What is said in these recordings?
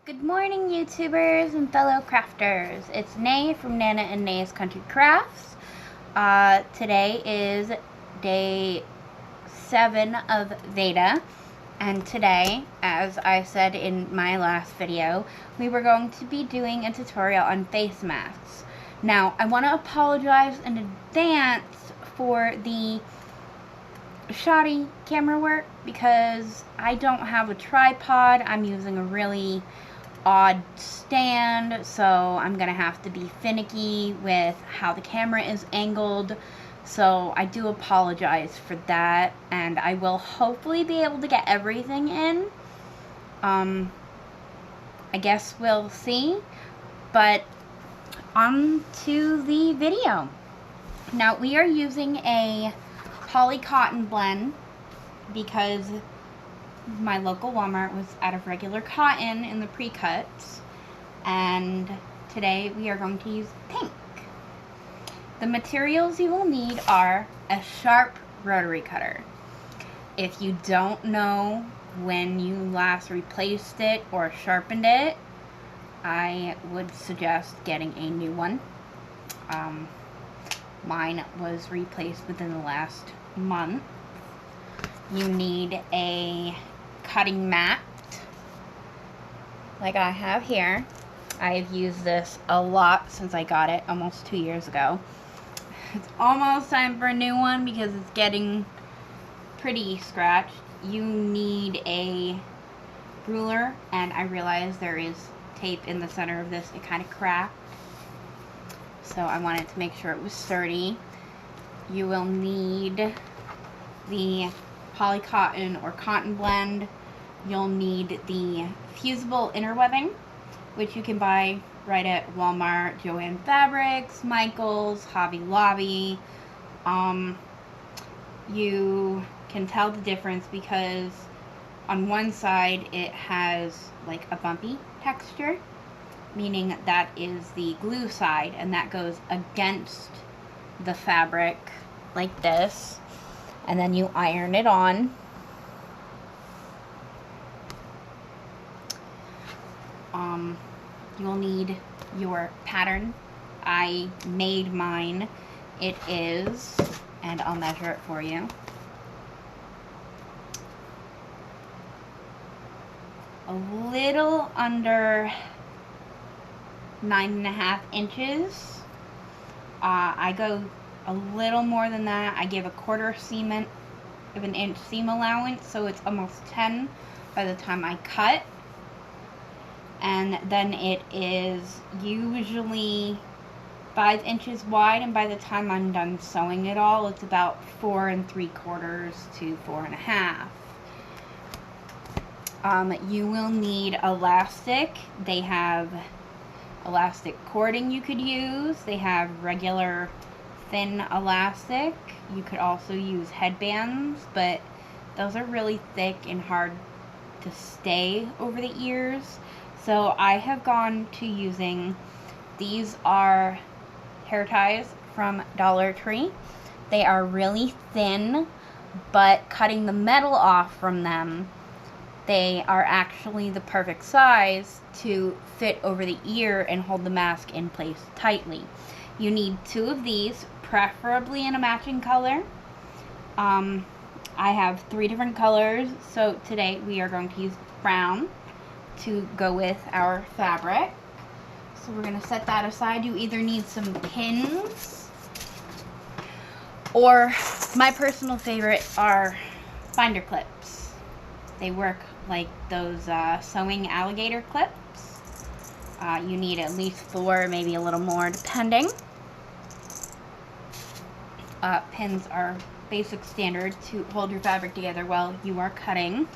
Good morning, YouTubers and fellow crafters. It's Nay from Nana and Nay's Country Crafts. Today is day 7 of Veda, and today, as I said in my last video, we were going to be doing a tutorial on face masks. Now, I want to apologize in advance for the shoddy camera work because I don't have a tripod. I'm using a really odd stand, so I'm gonna have to be finicky with how the camera is angled, so I do apologize for that, and I will hopefully be able to get everything in. I guess we'll see, but on to the video. Now, we are using a poly cotton blend because my local Walmart was out of regular cotton in the pre-cuts, and today we are going to use pink. The materials you will need are a sharp rotary cutter. If you don't know when you last replaced it or sharpened it, I would suggest getting a new one. Mine was replaced within the last month. You need a cutting mat, like I have here. I've used this a lot since I got it almost 2 years ago. It's almost time for a new one because it's getting pretty scratched. You need a ruler, and I realize there is tape in the center of this. It kind of cracked, so I wanted to make sure it was sturdy. You will need the poly cotton or cotton blend. You'll need the Fusable interwebbing, which you can buy right at Walmart, Joann Fabrics, Michaels, Hobby Lobby. You can tell the difference because on one side it has like a bumpy texture, meaning that is the glue side, and that goes against the fabric like this, and then you iron it on. You'll need your pattern. I made mine. It is, and I'll measure it for you, a little under 9.5 inches. I go a little more than that. I give a 1/4 seam of an inch seam allowance, so it's almost 10 by the time I cut. And then it is usually 5 inches wide, and by the time I'm done sewing it all, it's about 4 3/4 to 4.5. You will need elastic. They have elastic cording you could use. They have regular thin elastic. You could also use headbands, but those are really thick and hard to stay over the ears. So I have gone to using, these are hair ties from Dollar Tree. They are really thin, but cutting the metal off from them, they are actually the perfect size to fit over the ear and hold the mask in place tightly. You need 2 of these, preferably in a matching color. I have 3 different colors, so today we are going to use brown to go with our fabric. So we're going to set that aside. You either need some pins, or my personal favorite are binder clips. They work like those sewing alligator clips. You need at least 4, maybe a little more depending. Pins are basic standard to hold your fabric together while you are cutting.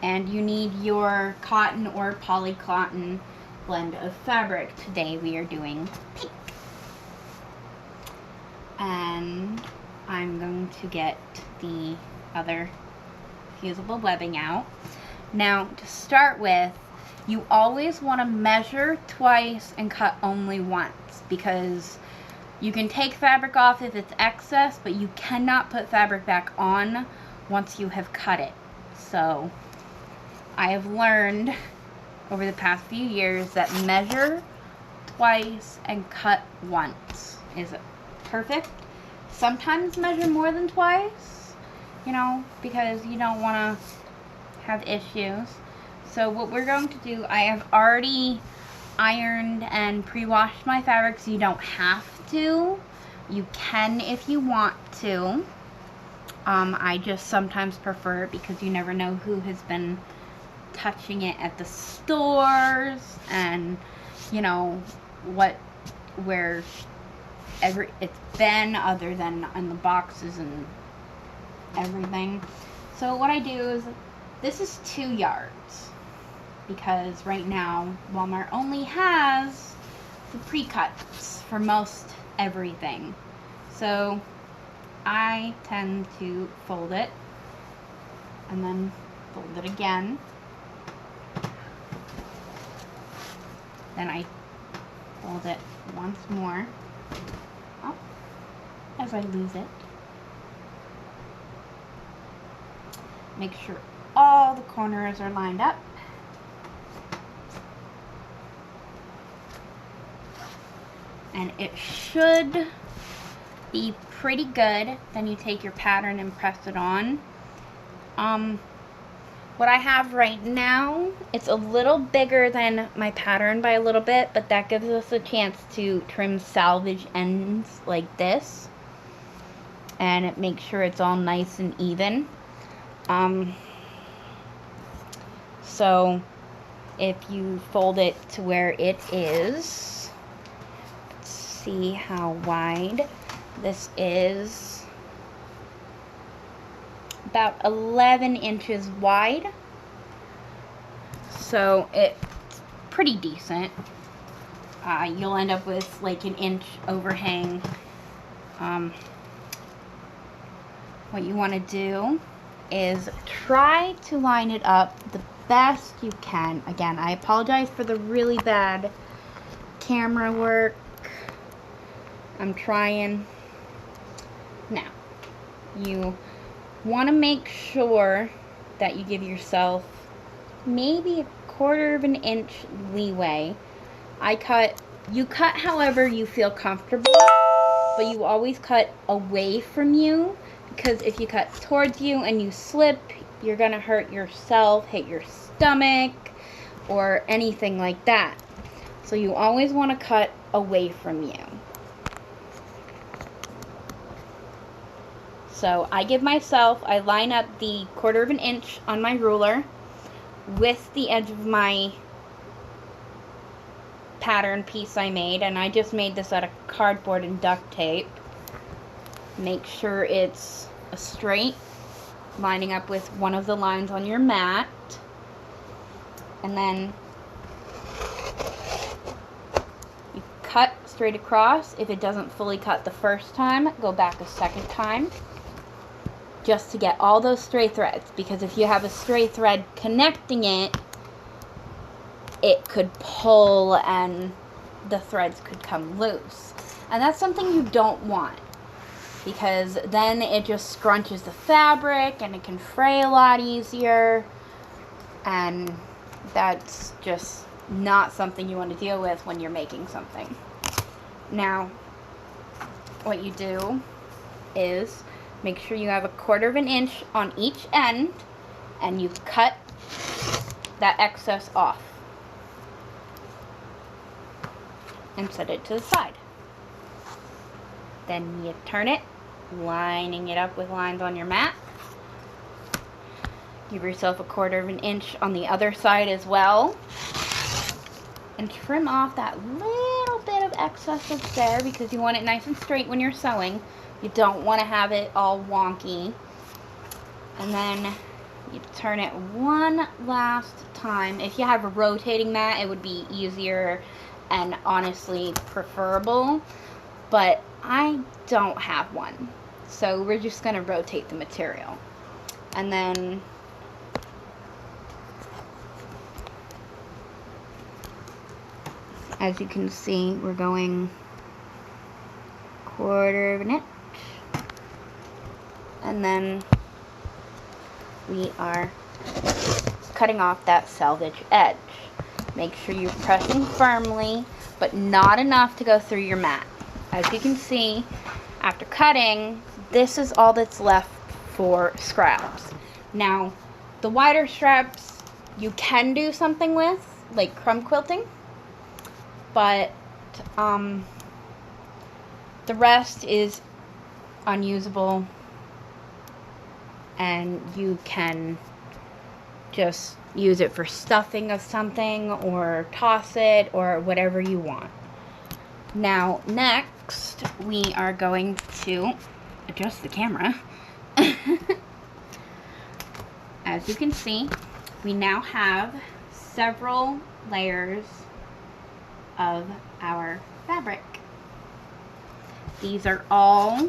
And you need your cotton or poly cotton blend of fabric. Today we are doing pink. And I'm going to get the other fusible webbing out. Now, to start with, you always want to measure twice and cut only once, because you can take fabric off if it's excess, but you cannot put fabric back on once you have cut it. So I have learned over the past few years that measure twice and cut once is perfect. Sometimes measure more than twice, you know, because you don't want to have issues. So what we're going to do, I have already ironed and pre-washed my fabrics. You don't have to. You can if you want to. I just sometimes prefer it because you never know who has been touching it at the stores and, you know, where it's been other than in the boxes and everything. So what I do is, this is 2 yards because right now Walmart only has the pre-cuts for most everything. So I tend to fold it and then fold it again. Then I fold it once more. Oh, as I lose it. Make sure all the corners are lined up. And it should be pretty good. Then you take your pattern and press it on. What I have right now, it's a little bigger than my pattern by a little bit, but that gives us a chance to trim salvage ends like this. And it makes sure it's all nice and even. So if you fold it to where it is, let's see how wide this is. About 11 inches wide, so it's pretty decent. You'll end up with like an inch overhang. What you want to do is try to line it up the best you can. Again, I apologize for the really bad camera work. I'm trying. Now, you want to make sure that you give yourself maybe 1/4 of an inch leeway. You cut however you feel comfortable, but you always cut away from you, because if you cut towards you and you slip, you're gonna hurt yourself, hit your stomach, or anything like that. So you always want to cut away from you. So I line up the 1/4 of an inch on my ruler with the edge of my pattern piece I made, and I just made this out of cardboard and duct tape. Make sure it's a straight, lining up with one of the lines on your mat, and then you cut straight across. If it doesn't fully cut the first time, go back a second time, just to get all those stray threads, because if you have a stray thread connecting it, it could pull and the threads could come loose. And that's something you don't want, because then it just scrunches the fabric and it can fray a lot easier, and that's just not something you want to deal with when you're making something. Now, what you do is make sure you have 1/4 of an inch on each end, and you cut that excess off and set it to the side. Then you turn it, lining it up with lines on your mat. Give yourself 1/4 of an inch on the other side as well, and trim off that little bit of excess that's there, because you want it nice and straight when you're sewing. You don't want to have it all wonky. And then you turn it one last time. If you have a rotating mat, it would be easier and honestly preferable, but I don't have one, so we're just going to rotate the material. And then as you can see, we're going 1/4 of an inch, and then we are cutting off that selvage edge. Make sure you're pressing firmly, but not enough to go through your mat. As you can see, after cutting, this is all that's left for scraps. Now, the wider straps you can do something with, like crumb quilting, but the rest is unusable, and you can just use it for stuffing of something or toss it or whatever you want. Now, next, we are going to adjust the camera. As you can see, we now have several layers of our fabric. These are all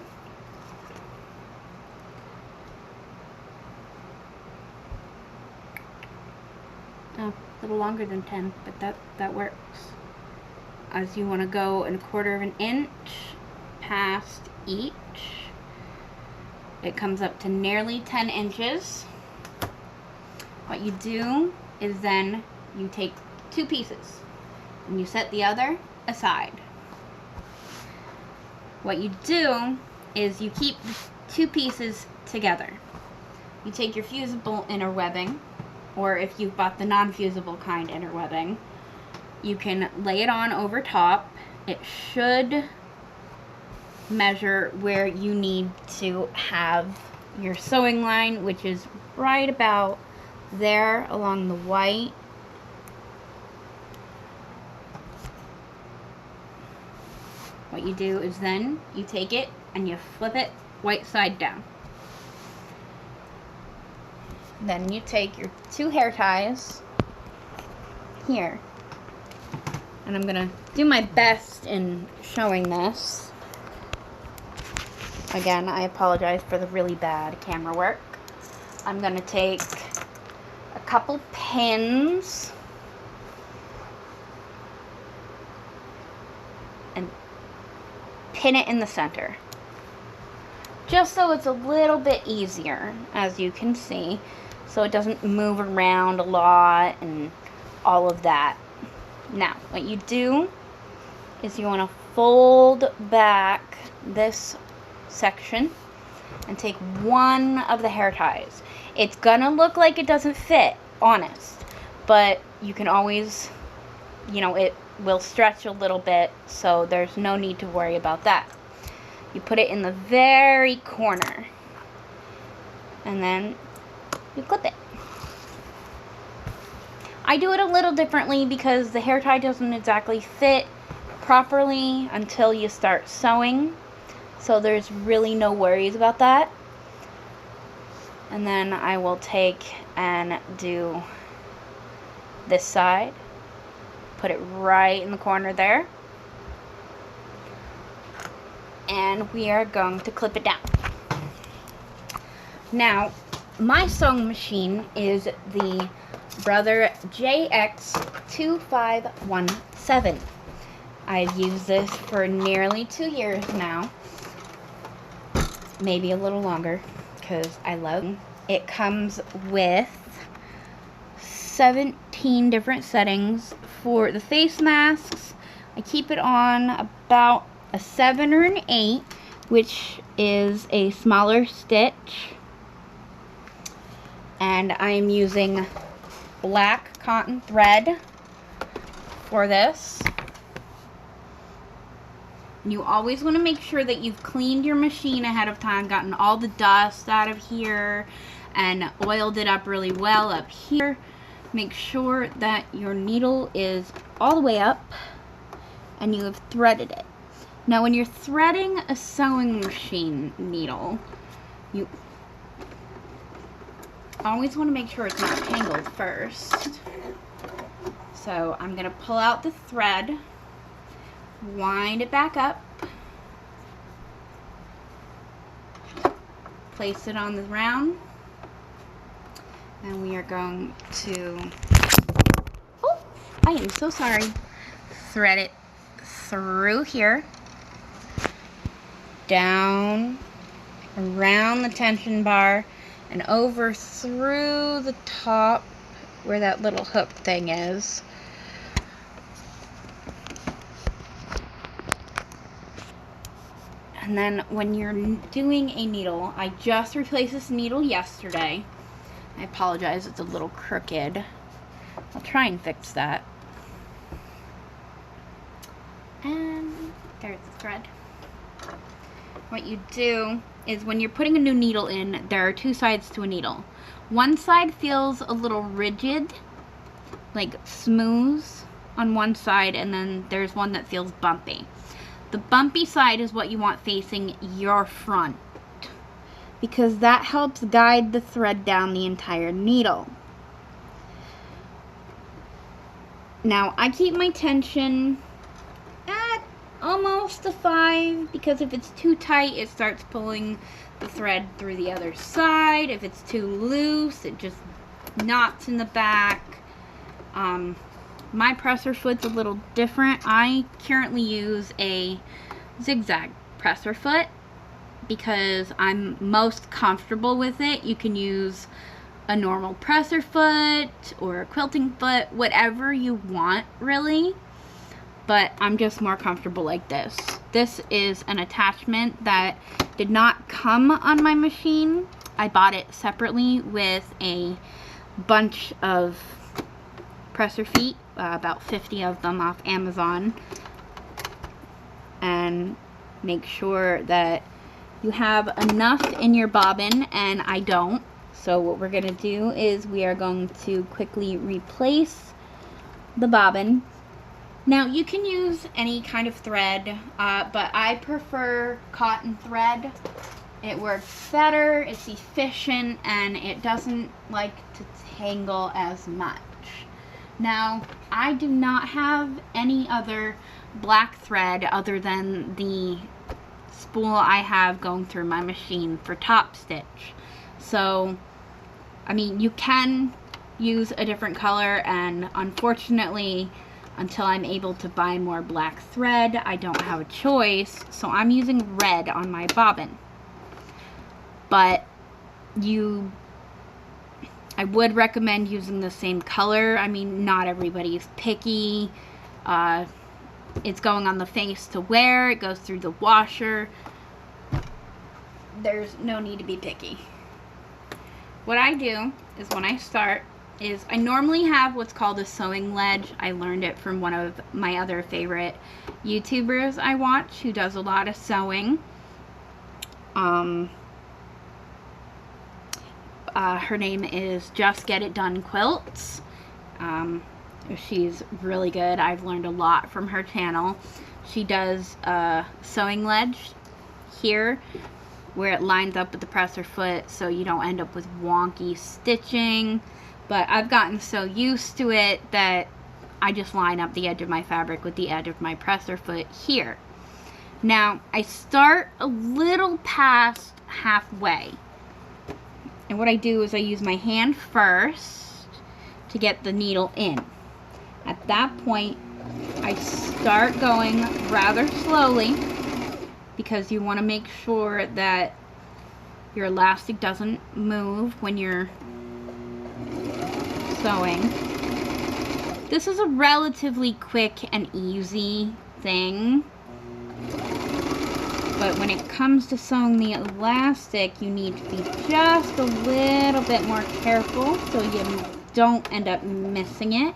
a little longer than 10, but that works. As you want to go 1/4 of an inch past each. It comes up to nearly 10 inches. What you do is then you take 2 pieces and you set the other aside. What you do is you keep the 2 pieces together. You take your fusible inner webbing, or if you've bought the non-fusible kind inner webbing, you can lay it on over top. It should measure where you need to have your sewing line, which is right about there along the white. What you do is then you take it and you flip it white side down. Then you take your 2 hair ties here, and I'm gonna do my best in showing this. Again, I apologize for the really bad camera work. I'm gonna take a couple pins and pin it in the center, just so it's a little bit easier, as you can see, so it doesn't move around a lot and all of that. Now, what you do is you want to fold back this section and take one of the hair ties. It's gonna look like it doesn't fit, honest, but you can always, you know, it will stretch a little bit, so there's no need to worry about that. You put it in the very corner, and then you clip it. I do it a little differently because the hair tie doesn't exactly fit properly until you start sewing, so there's really no worries about that. And then I will take and do this side, put it right in the corner there, and we are going to clip it down. Now, my sewing machine is the Brother JX2517. I've used this for nearly 2 years now, maybe a little longer, because I love it. It comes with 17 different settings for the face masks. I keep it on about a 7 or an 8, which is a smaller stitch, and I'm using black cotton thread for this. You always want to make sure that you've cleaned your machine ahead of time, gotten all the dust out of here, and oiled it up really well up here. Make sure that your needle is all the way up and you have threaded it. Now, when you're threading a sewing machine needle, you always want to make sure it's not tangled first. So I'm going to pull out the thread, wind it back up, place it on the round, and we are going to, oh, I am so sorry, thread it through here, down, around the tension bar, and over through the top where that little hook thing is. And then when you're doing a needle, I just replaced this needle yesterday. I apologize, it's a little crooked. I'll try and fix that. And there's the thread. What you do is when you're putting a new needle in, there are two sides to a needle. One side feels a little rigid, like smooth on one side, and then there's one that feels bumpy. The bumpy side is what you want facing your front, because that helps guide the thread down the entire needle. Now, I keep my tension at almost a 5, because if it's too tight, it starts pulling the thread through the other side. If it's too loose, it just knots in the back. My presser foot's a little different. I currently use a zigzag presser foot because I'm most comfortable with it. You can use a normal presser foot or a quilting foot, whatever you want really, but I'm just more comfortable like this. This is an attachment that did not come on my machine. I bought it separately with a bunch of presser feet, about 50 of them off Amazon, and make sure that you have enough in your bobbin, and I don't. So what we're going to do is we are going to quickly replace the bobbin. Now you can use any kind of thread, but I prefer cotton thread. It works better, it's efficient, and it doesn't like to tangle as much. Now, I do not have any other black thread other than the spool I have going through my machine for top stitch. So, I mean, you can use a different color, and unfortunately, until I'm able to buy more black thread, I don't have a choice. So I'm using red on my bobbin. But I would recommend using the same color. I mean, not everybody's picky. It's going on the face to wear. It goes through the washer. There's no need to be picky. What I do is when I start is I normally have what's called a sewing ledge. I learned it from one of my other favorite YouTubers I watch who does a lot of sewing. Her name is Just Get It Done Quilts. She's really good. I've learned a lot from her channel. She does a sewing ledge here where it lines up with the presser foot so you don't end up with wonky stitching. But I've gotten so used to it that I just line up the edge of my fabric with the edge of my presser foot here. Now, I start a little past halfway. And what I do is I use my hand first to get the needle in. At that point, I start going rather slowly because you want to make sure that your elastic doesn't move when you're sewing. This is a relatively quick and easy thing. But when it comes to sewing the elastic, you need to be just a little bit more careful so you don't end up missing it.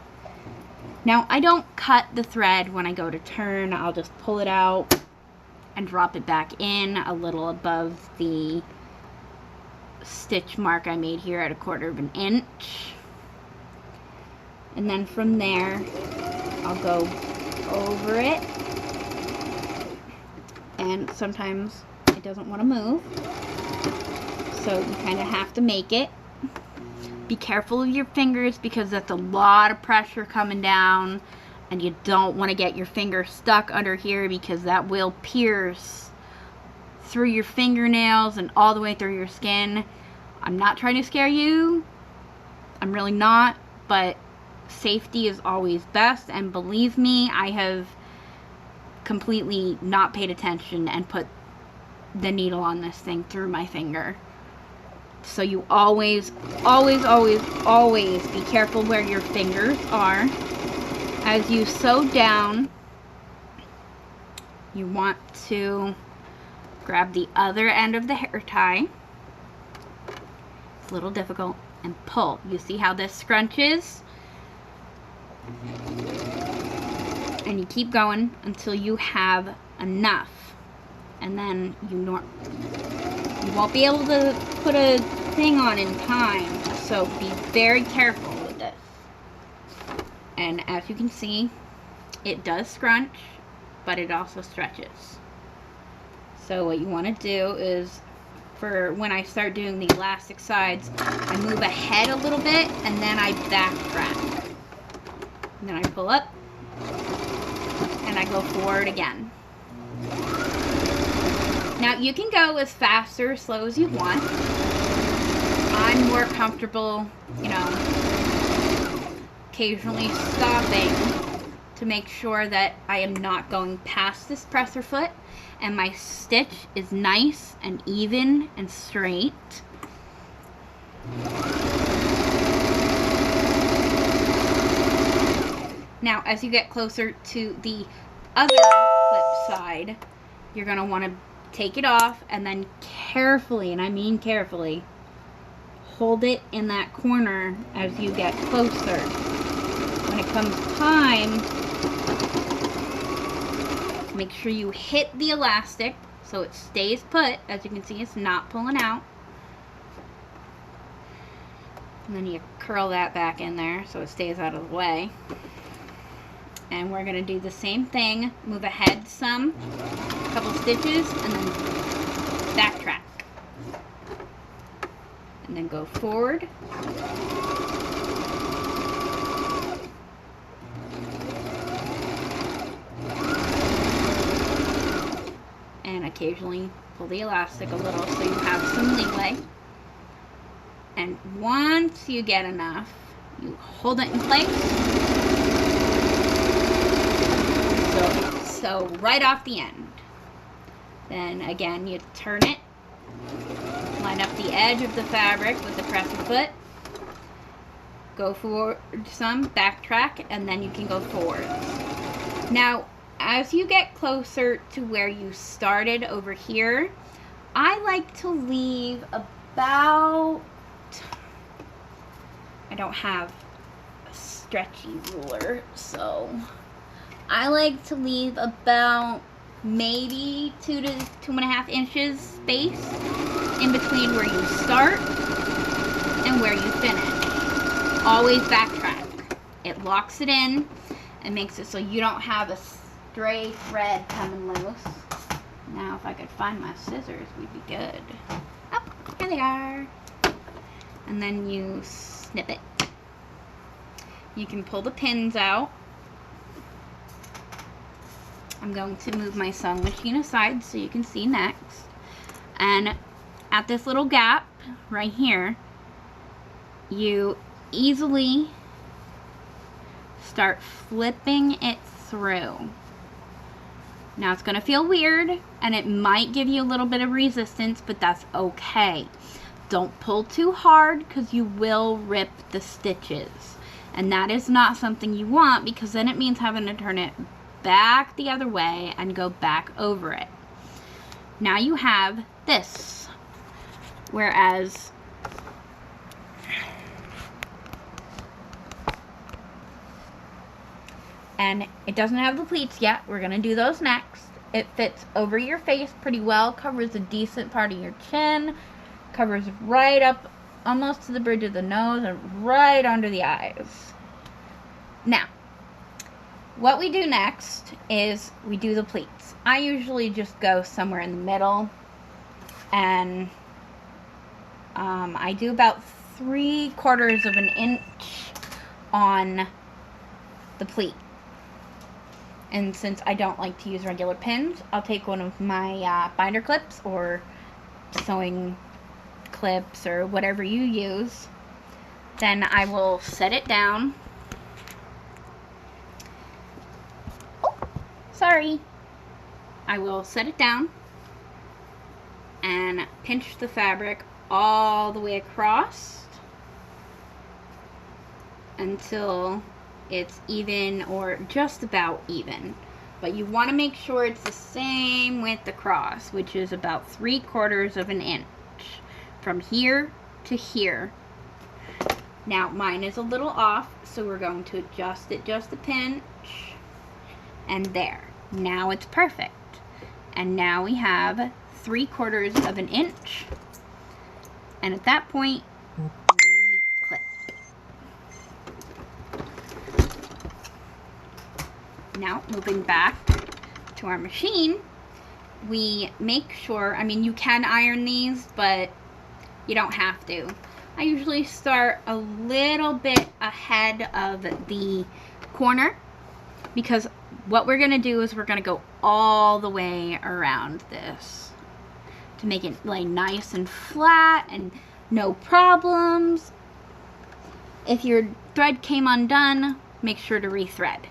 Now, I don't cut the thread when I go to turn. I'll just pull it out and drop it back in a little above the stitch mark I made here at 1/4 of an inch. And then from there, I'll go over it. And sometimes it doesn't want to move, so you kind of have to make it. Be careful of your fingers because that's a lot of pressure coming down, and you don't want to get your finger stuck under here because that will pierce through your fingernails and all the way through your skin. I'm not trying to scare you. I'm really not, but safety is always best, and believe me, I have completely not paid attention and put the needle on this thing through my finger. So you always, always, always, always be careful where your fingers are. As you sew down, you want to grab the other end of the hair tie. It's a little difficult, and pull. You see how this scrunches? And you keep going until you have enough. And then you won't be able to put a thing on in time. So be very careful with this. And as you can see, it does scrunch, but it also stretches. So what you want to do is, for when I start doing the elastic sides, I move ahead a little bit and then I backtrack. And then I pull up and I go forward again. Now you can go as fast or as slow as you want. I'm more comfortable, you know, occasionally stopping to make sure that I am not going past this presser foot and my stitch is nice and even and straight. Now, as you get closer to the other clip side, you're going to want to take it off and then carefully, and I mean carefully, hold it in that corner as you get closer. When it comes time, make sure you hit the elastic so it stays put. As you can see, it's not pulling out. And then you curl that back in there so it stays out of the way. And we're going to do the same thing. Move ahead some, a couple stitches, and then backtrack. And then go forward. And occasionally pull the elastic a little so you have some leeway. And once you get enough, you hold it in place. So right off the end. Then again, you turn it, line up the edge of the fabric with the presser foot, go forward some, backtrack, and then you can go forward. Now, as you get closer to where you started over here, I like to leave about, I don't have a stretchy ruler, so I like to leave about maybe 2 to 2.5 inches space in between where you start and where you finish. Always backtrack. It locks it in and makes it so you don't have a stray thread coming loose. Now if I could find my scissors, we'd be good. Oh, here they are. And then you snip it. You can pull the pins out. I'm going to move my sewing machine aside so you can see next. And at this little gap right here, you easily start flipping it through. Now it's going to feel weird and it might give you a little bit of resistance, but that's okay. Don't pull too hard because you will rip the stitches. And that is not something you want, because then it means having to turn it back the other way and go back over it. Now you have this, whereas and it doesn't have the pleats yet. We're gonna do those next. It fits over your face pretty well, covers a decent part of your chin, covers right up almost to the bridge of the nose and right under the eyes. Now, what we do next is we do the pleats. I usually just go somewhere in the middle, and I do about 3/4 of an inch on the pleat. And since I don't like to use regular pins, I'll take one of my binder clips or sewing clips or whatever you use. Then I will set it down. Sorry. I will set it down and pinch the fabric all the way across until it's even or just about even. But you want to make sure it's the same width across, which is about 3/4 of an inch from here to here. Now mine is a little off, so we're going to adjust it just a pinch, and there. Now it's perfect. And now we have 3/4 of an inch, and at that point we clip. Now moving back to our machine, we make sure, I mean, you can iron these, but you don't have to. I usually start a little bit ahead of the corner, because what we're going to do is we're going to go all the way around this to make it lay nice and flat and no problems. If your thread came undone, make sure to rethread.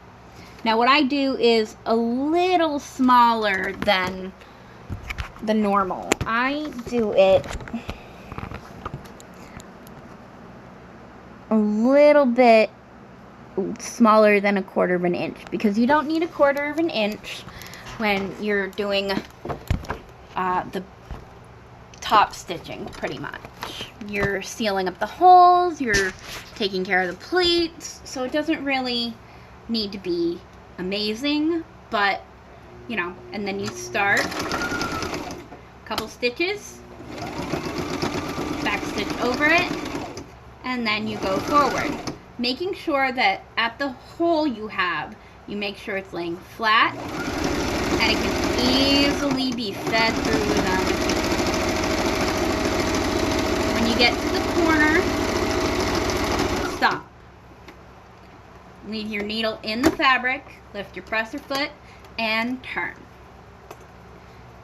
Now what I do is a little smaller than the normal. I do it a little bit smaller than 1/4 of an inch, because you don't need 1/4 of an inch when you're doing the top stitching. Pretty much you're sealing up the holes, you're taking care of the pleats, so it doesn't really need to be amazing, but you know. And then you start a couple stitches, back stitch over it, and then you go forward, making sure that at the hole you have, you make sure it's laying flat and it can easily be fed through the machine. When you get to the corner, stop. Leave your needle in the fabric, lift your presser foot, and turn.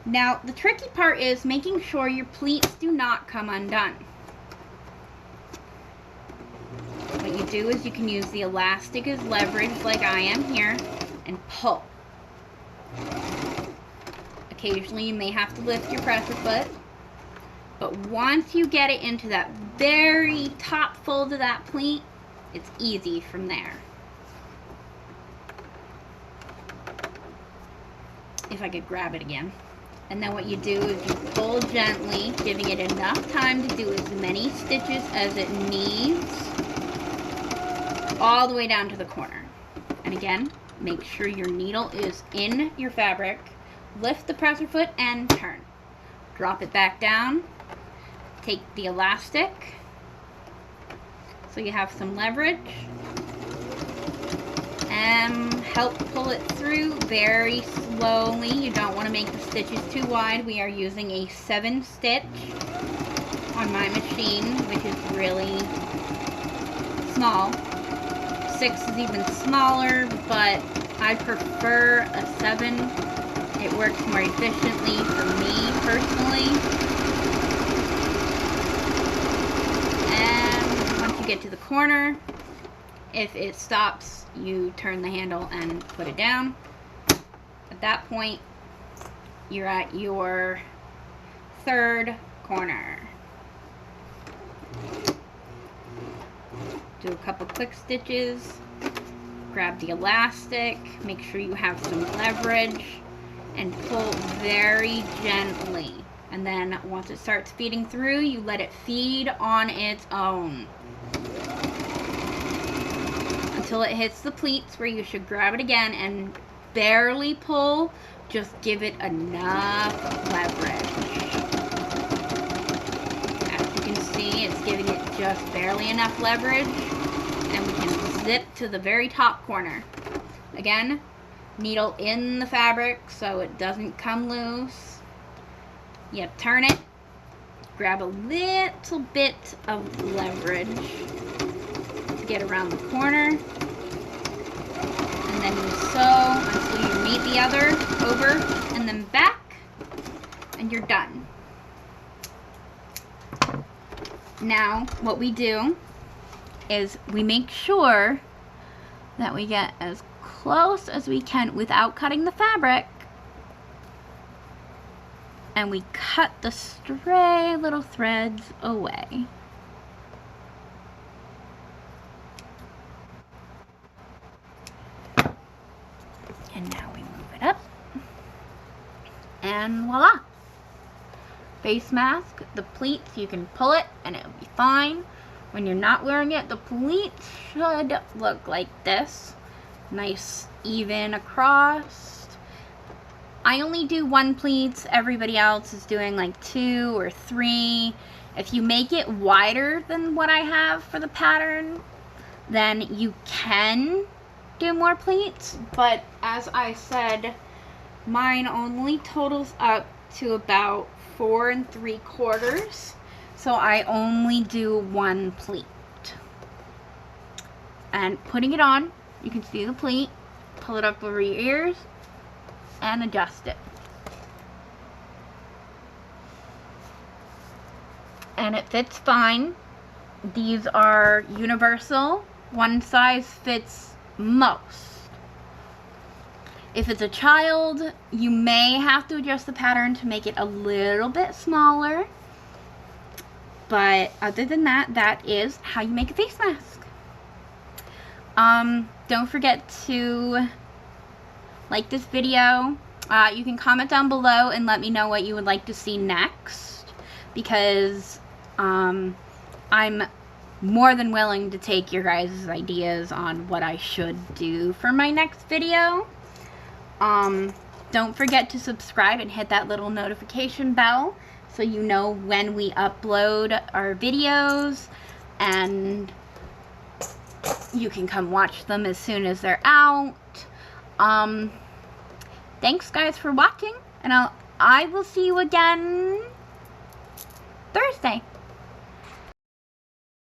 Now the tricky part is making sure your pleats do not come undone. What you do is you can use the elastic as leverage, like I am here, and pull. Occasionally you may have to lift your presser foot, but once you get it into that very top fold of that pleat, it's easy from there. If I could grab it again. And then what you do is you pull gently, giving it enough time to do as many stitches as it needs, all the way down to the corner. And again, make sure your needle is in your fabric, lift the presser foot and turn. Drop it back down, take the elastic so you have some leverage, and help pull it through very slowly. You don't want to make the stitches too wide. We are using a 7 stitch on my machine, which is really small. 6 is even smaller, but I prefer a 7. It works more efficiently for me personally. And once you get to the corner, if it stops, you turn the handle and put it down. At that point, you're at your 3rd corner. Do a couple quick stitches, grab the elastic, make sure you have some leverage, and pull very gently. And then once it starts feeding through, you let it feed on its own until it hits the pleats, where you should grab it again and barely pull. Just give it enough leverage. As you can see, it's giving it just barely enough leverage, and we can zip to the very top corner. Again, needle in the fabric so it doesn't come loose. You turn it, grab a little bit of leverage to get around the corner, and then you sew until you meet the other, over and then back, and you're done. Now what we do is we make sure that we get as close as we can without cutting the fabric, and we cut the stray little threads away. And now we move it and voila. Face mask. The pleats, you can pull it and it'll be fine. When you're not wearing it, the pleats should look like this. Nice, even across. I only do 1 pleats. Everybody else is doing like 2 or 3. If you make it wider than what I have for the pattern, then you can do more pleats. But as I said, mine only totals up to about 4 3/4. So I only do 1 pleat. And putting it on, you can see the pleat, pull it up over your ears, and adjust it. And it fits fine. These are universal. One size fits most. If it's a child, you may have to adjust the pattern to make it a little bit smaller. But other than that, that is how you make a face mask. Don't forget to like this video. You can comment down below and let me know what you would like to see next, because I'm more than willing to take your guys' ideas on what I should do for my next video. Don't forget to subscribe and hit that little notification bell so you know when we upload our videos, and you can come watch them as soon as they're out. Thanks guys for watching, and I will see you again Thursday.